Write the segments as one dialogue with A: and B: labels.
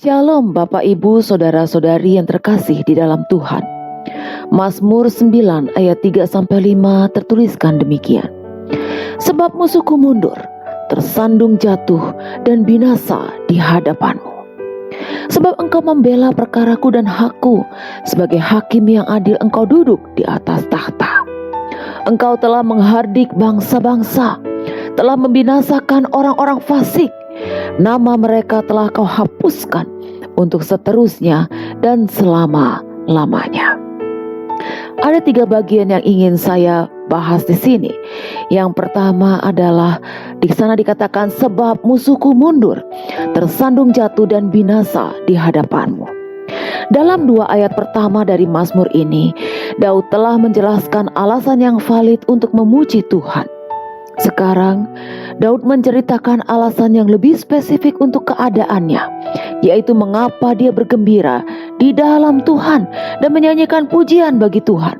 A: Shalom Bapak Ibu Saudara-saudari yang terkasih di dalam Tuhan. Mazmur 9 ayat 3-5 tertuliskan demikian. Sebab musuhku mundur, tersandung jatuh dan binasa di hadapanmu. Sebab engkau membela perkaraku dan hakku, sebagai hakim yang adil engkau duduk di atas tahta. Engkau telah menghardik bangsa-bangsa, telah membinasakan orang-orang fasik. Nama mereka telah kau hapuskan untuk seterusnya dan selama-lamanya. Ada 3 bagian yang ingin saya bahas di sini. Yang pertama adalah di sana dikatakan sebab musuhku mundur, tersandung jatuh dan binasa di hadapanmu. Dalam 2 ayat pertama dari Mazmur ini, Daud telah menjelaskan alasan yang valid untuk memuji Tuhan. Sekarang, Daud menceritakan alasan yang lebih spesifik untuk keadaannya, yaitu mengapa dia bergembira di dalam Tuhan dan menyanyikan pujian bagi Tuhan.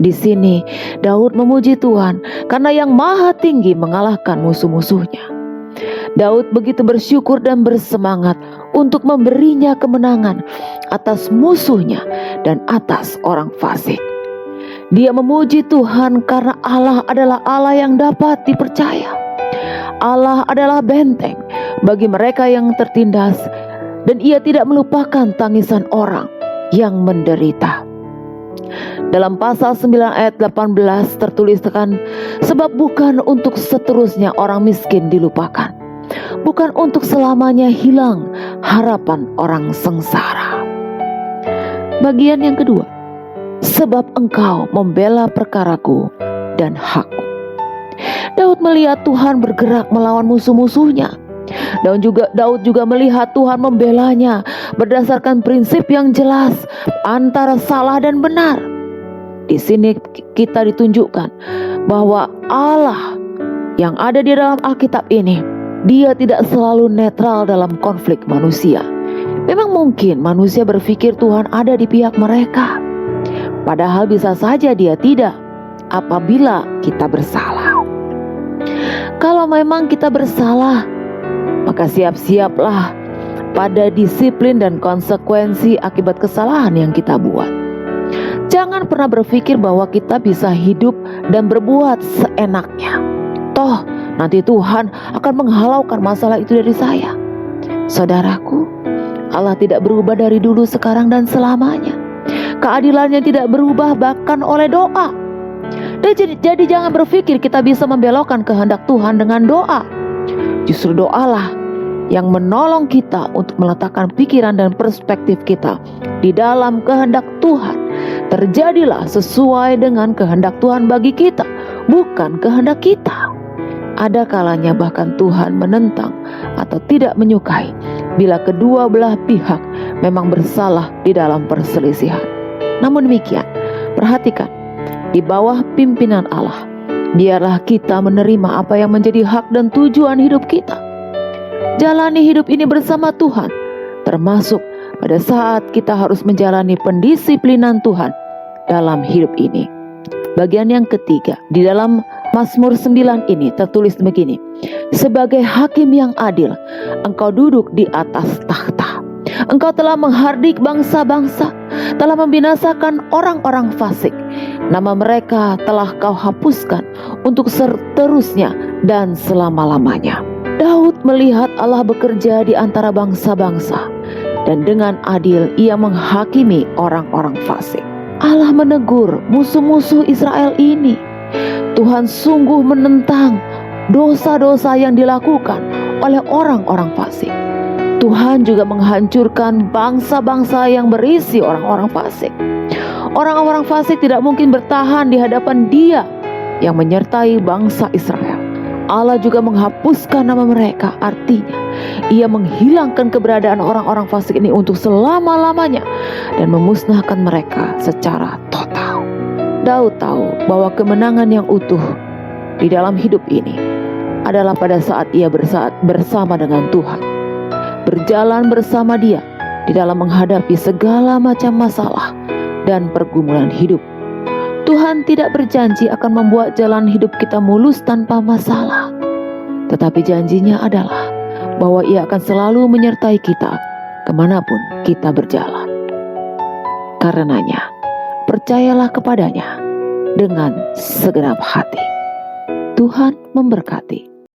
A: Di sini, Daud memuji Tuhan karena Yang Maha Tinggi mengalahkan musuh-musuhnya. Daud begitu bersyukur dan bersemangat untuk memberinya kemenangan atas musuhnya dan atas orang fasik. Dia memuji Tuhan karena Allah adalah Allah yang dapat dipercaya. Allah adalah benteng bagi mereka yang tertindas, dan Ia tidak melupakan tangisan orang yang menderita. Dalam pasal 9 ayat 18 tertuliskan, sebab bukan untuk seterusnya orang miskin dilupakan, bukan untuk selamanya hilang harapan orang sengsara. Bagian yang kedua, sebab engkau membela perkaraku dan hakku. Daud melihat Tuhan bergerak melawan musuh-musuhnya. Daud juga melihat Tuhan membelanya berdasarkan prinsip yang jelas antara salah dan benar. Di sini kita ditunjukkan bahwa Allah yang ada di dalam Alkitab ini, Dia tidak selalu netral dalam konflik manusia. Memang mungkin manusia berpikir Tuhan ada di pihak mereka, padahal bisa saja Dia tidak apabila kita bersalah. Kalau memang kita bersalah, maka siap-siaplah pada disiplin dan konsekuensi akibat kesalahan yang kita buat. Jangan pernah berpikir bahwa kita bisa hidup dan berbuat seenaknya. Toh nanti Tuhan akan menghalaukan masalah itu dari saya. Saudaraku, Allah tidak berubah dari dulu, sekarang, dan selamanya. Keadilannya tidak berubah bahkan oleh doa. Jadi jangan berpikir kita bisa membelokkan kehendak Tuhan dengan doa. Justru doalah yang menolong kita untuk meletakkan pikiran dan perspektif kita di dalam kehendak Tuhan. Terjadilah sesuai dengan kehendak Tuhan bagi kita, bukan kehendak kita. Ada kalanya bahkan Tuhan menentang atau tidak menyukai bila kedua belah pihak memang bersalah di dalam perselisihan. Namun demikian, perhatikan, di bawah pimpinan Allah, biarlah kita menerima apa yang menjadi hak dan tujuan hidup kita. Jalani hidup ini bersama Tuhan, termasuk pada saat kita harus menjalani pendisiplinan Tuhan dalam hidup ini. Bagian yang ketiga, di dalam Mazmur 9 ini tertulis begini, sebagai hakim yang adil, engkau duduk di atas tahta. Engkau telah menghardik bangsa-bangsa, telah membinasakan orang-orang fasik. Nama mereka telah kau hapuskan untuk seterusnya dan selama-lamanya. Daud melihat Allah bekerja di antara bangsa-bangsa, dan dengan adil Ia menghakimi orang-orang fasik. Allah menegur musuh-musuh Israel ini. Tuhan sungguh menentang dosa-dosa yang dilakukan oleh orang-orang fasik. Tuhan juga menghancurkan bangsa-bangsa yang berisi orang-orang fasik. Orang-orang fasik tidak mungkin bertahan di hadapan Dia yang menyertai bangsa Israel. Allah juga menghapuskan nama mereka, artinya Ia menghilangkan keberadaan orang-orang fasik ini untuk selama-lamanya dan memusnahkan mereka secara total. Daud tahu bahwa kemenangan yang utuh di dalam hidup ini adalah pada saat ia bersama dengan Tuhan, berjalan bersama Dia di dalam menghadapi segala macam masalah dan pergumulan hidup. Tuhan tidak berjanji akan membuat jalan hidup kita mulus tanpa masalah, tetapi janjinya adalah bahwa Ia akan selalu menyertai kita kemanapun kita berjalan. Karenanya, percayalah kepadanya dengan segenap hati. Tuhan memberkati.